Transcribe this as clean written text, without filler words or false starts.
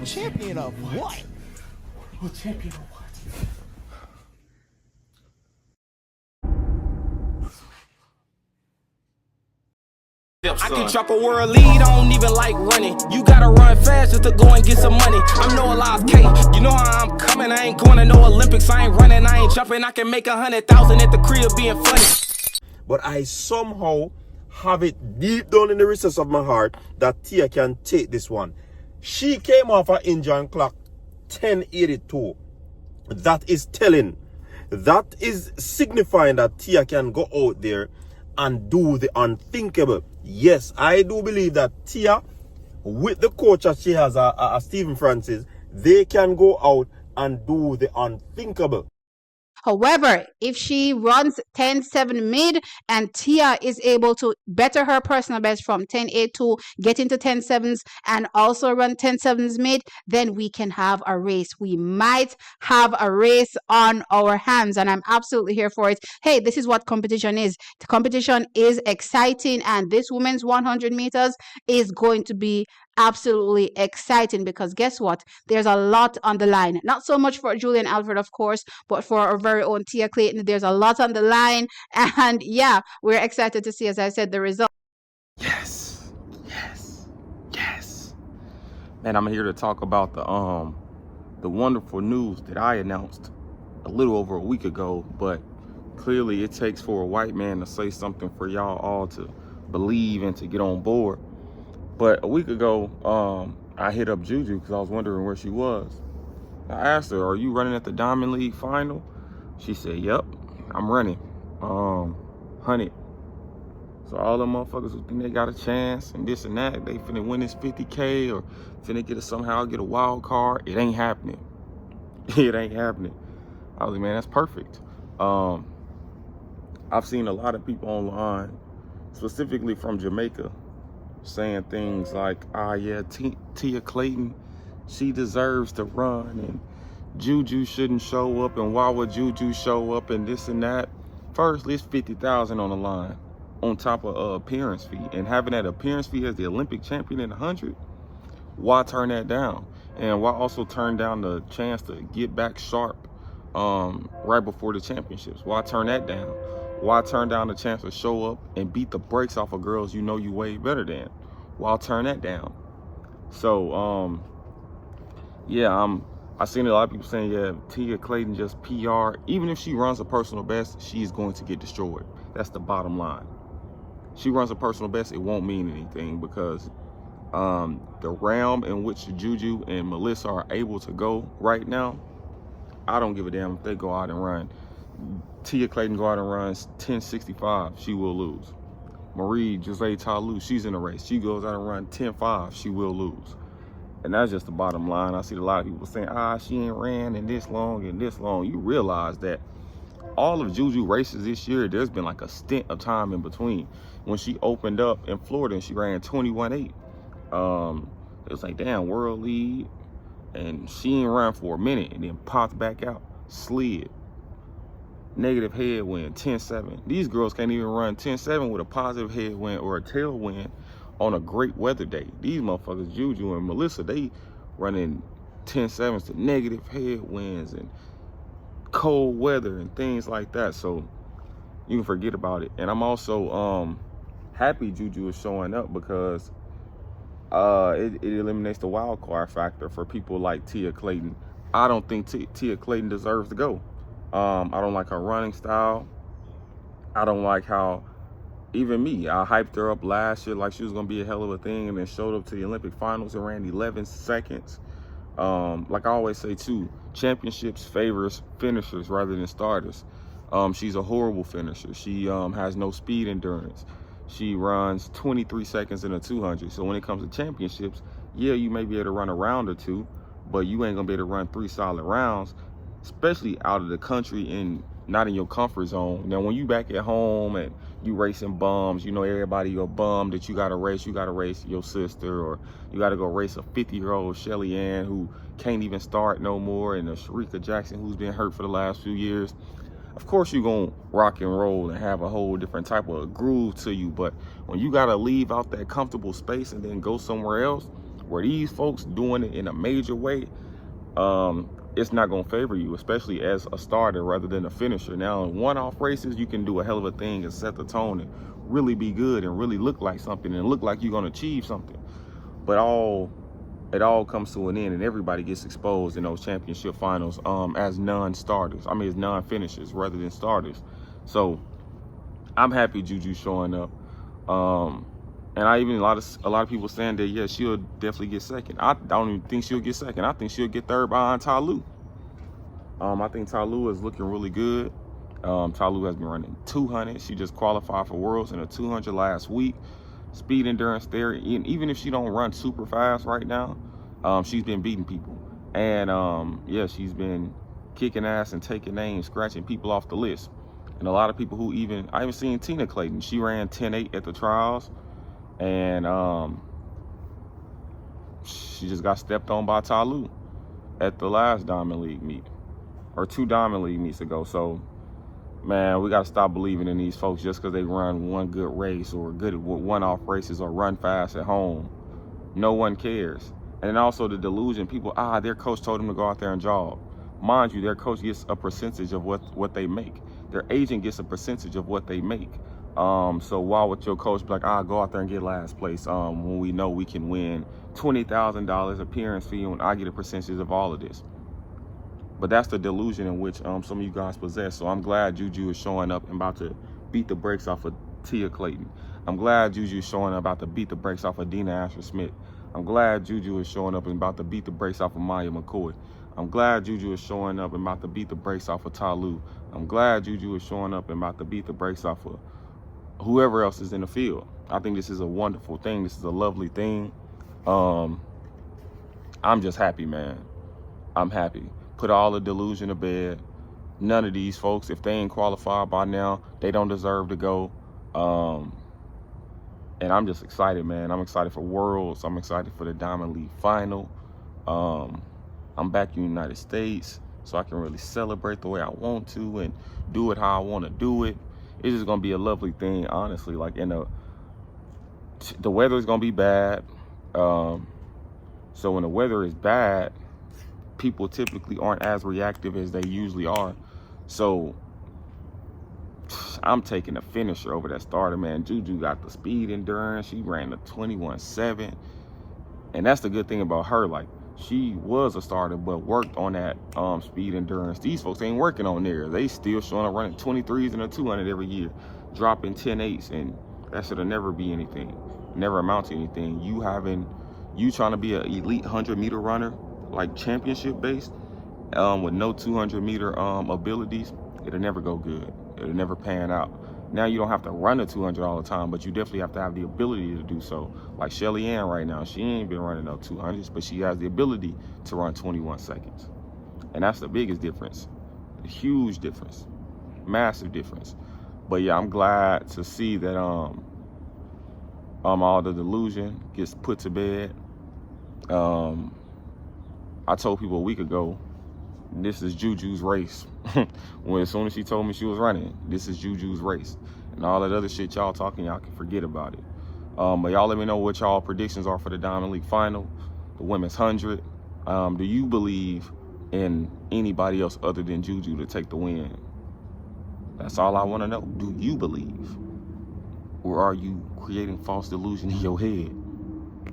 Champion of what? Oh, champion of what? I can drop a world lead, I don't even like running. You gotta run fast just to go and get some money. I'm Noah Lyles K, you know how I'm coming. I ain't going to no Olympics, I ain't running, I ain't jumping. I can make 100,000 at the crib being funny. But I somehow have it deep down in the recess of my heart that Tia can take this one. She came off her engine clock 1082. That is telling. That is signifying that Tia can go out there and do the unthinkable. Yes, I do believe that Tia, with the coach that she has, Stephen Francis, they can go out and do the unthinkable. However, if she runs 10.7 mid and Tia is able to better her personal best from 10.8 to get into 10.7s and also run 10.7s mid, then we can have a race. We might have a race on our hands, and I'm absolutely here for it. Hey, this is what competition is. The competition is exciting, and this women's 100 meters is going to be absolutely exciting because guess what? There's a lot on the line. Not so much for Julien Alfred, of course, but for our very own Tia Clayton. There's a lot on the line, and yeah, we're excited to see, as I said, the result. Yes, man. I'm here to talk about the wonderful news that I announced a little over a week ago, but clearly it takes for a white man to say something for y'all all to believe and to get on board. But a week ago, I hit up Juju because I was wondering where she was. I asked her, "Are you running at the Diamond League final?" She said, "Yep, I'm running. 100. So all them motherfuckers who think they got a chance and this and that, they finna win this 50K or finna somehow get a wild card. It ain't happening. It ain't happening." I was like, man, that's perfect. I've seen a lot of people online, specifically from Jamaica, saying things like, yeah, Tia Clayton, she deserves to run, and Juju shouldn't show up, and why would Juju show up, and this and that. First, there's 50,000 on the line on top of appearance fee, and having that appearance fee as the Olympic champion in 100, why turn that down? And why also turn down the chance to get back sharp right before the championships? Why turn that down? Why turn down the chance to show up and beat the brakes off of girls you know you way better than? Why turn that down? So, yeah, I seen a lot of people saying, yeah, Tia Clayton just PR. Even if she runs a personal best, she's going to get destroyed. That's the bottom line. She runs a personal best, it won't mean anything because the realm in which Juju and Melissa are able to go right now, I don't give a damn if they go out and run. Tia Clayton go out and runs 10.65, she will lose. Marie Jose Talu, she's in the race. She goes out and runs 10.5, she will lose. And that's just the bottom line. I see a lot of people saying, she ain't ran in this long and this long. You realize that all of Juju races this year, there's been like a stint of time in between. When she opened up in Florida and she ran 21.8, it was like, damn, world lead. And she ain't run for a minute and then popped back out, slid. Negative headwind, 10.7. These girls can't even run 10.7 with a positive headwind or a tailwind on a great weather day. These motherfuckers, Juju and Melissa, they running 10.7s to negative headwinds and cold weather and things like that. So you can forget about it. And I'm also happy Juju is showing up because it eliminates the wild card factor for people like Tia Clayton. I don't think Tia Clayton deserves to go. I don't like her running style. I don't like how, even me, I hyped her up last year like she was going to be a hell of a thing and then showed up to the Olympic finals and ran 11 seconds. Like I always say too, championships favors finishers rather than starters. She's a horrible finisher. She has no speed endurance. She runs 23 seconds in a 200. So when it comes to championships, yeah, you may be able to run a round or two, but you ain't going to be able to run 3 solid rounds, especially out of the country and not in your comfort zone. Now, when you back at home and you racing bums, you know everybody you're a bum that you got to race your sister, or you got to go race a 50-year-old Shelly Ann who can't even start no more, and a Sharika Jackson who's been hurt for the last few years. Of course you're going to rock and roll and have a whole different type of groove to you, but when you got to leave out that comfortable space and then go somewhere else, Where these folks doing it in a major way, it's not going to favor you, especially as a starter rather than a finisher. Now, in one-off races, you can do a hell of a thing and set the tone and really be good and really look like something and look like you're going to achieve something. But it all comes to an end, and everybody gets exposed in those championship finals as non-starters. I mean, as non-finishers rather than starters. So I'm happy Juju showing up. And a lot of people saying that, yeah, she'll definitely get second. I don't even think she'll get second. I think she'll get third behind Ta Lou. I think Ta Lou is looking really good. Ta Lou has been running 200. She just qualified for Worlds in a 200 last week. Speed endurance there. And even if she don't run super fast right now, she's been beating people. And yeah, she's been kicking ass and taking names, scratching people off the list. And a lot of people I even seen Tina Clayton. She ran 10.8 at the trials. And she just got stepped on by Ta Lou at the last Diamond League meet, or 2 Diamond League meets ago. So, man, we got to stop believing in these folks just because they run one good race or good one-off races or run fast at home. No one cares. And then also the delusion, people, their coach told them to go out there and jog. Mind you, their coach gets a percentage of what they make. Their agent gets a percentage of what they make. So why would your coach be like, go out there and get last place when we know we can win $20,000 appearance fee and I get a percentage of all of this? But that's the delusion in which some of you guys possess. So I'm glad Juju is showing up and about to beat the brakes off of Tia Clayton. I'm glad Juju is showing up about to beat the brakes off of Dina Asher-Smith. I'm glad Juju is showing up and about to beat the brakes off of Maya McCoy. I'm glad Juju is showing up and about to beat the brakes off of Ta Lou. I'm glad Juju is showing up and about to beat the brakes off of whoever else is in the field. I think this is a wonderful thing. This is a lovely thing. I'm just happy, man. I'm happy. Put all the delusion to bed. None of these folks, if they ain't qualified by now, they don't deserve to go. And I'm just excited, man. I'm excited for Worlds. I'm excited for the Diamond League final. I'm back in the United States, so I can really celebrate the way I want to and do it how I want to do it. It's just gonna be a lovely thing, honestly. Like, the weather is gonna be bad. So when the weather is bad, people typically aren't as reactive as they usually are. So I'm taking a finisher over that starter, man. Juju got the speed endurance. She ran the 21.7, and that's the good thing about her. Like, she was a starter, but worked on that speed endurance. These folks ain't working on theirs. They still showing up running 23s and a 200 every year, dropping 10.8s, and that should never be anything, never amount to anything. You trying to be an elite 100-meter runner, like championship based, with no 200-meter abilities, it'll never go good. It'll never pan out. Now you don't have to run a 200 all the time, but you definitely have to have the ability to do so. Like Shelly Ann right now, she ain't been running no 200s, but she has the ability to run 21 seconds. And that's the biggest difference. A huge difference. Massive difference. But yeah, I'm glad to see that all the delusion gets put to bed. I told people a week ago, this is Juju's race. As soon as she told me she was running, this is Juju's race. And all that other shit y'all talking, y'all can forget about it. But y'all let me know what y'all predictions are for the Diamond League final, the women's 100. Do you believe in anybody else other than Juju to take the win? That's all I want to know. Do you believe? Or are you creating false delusion in your head?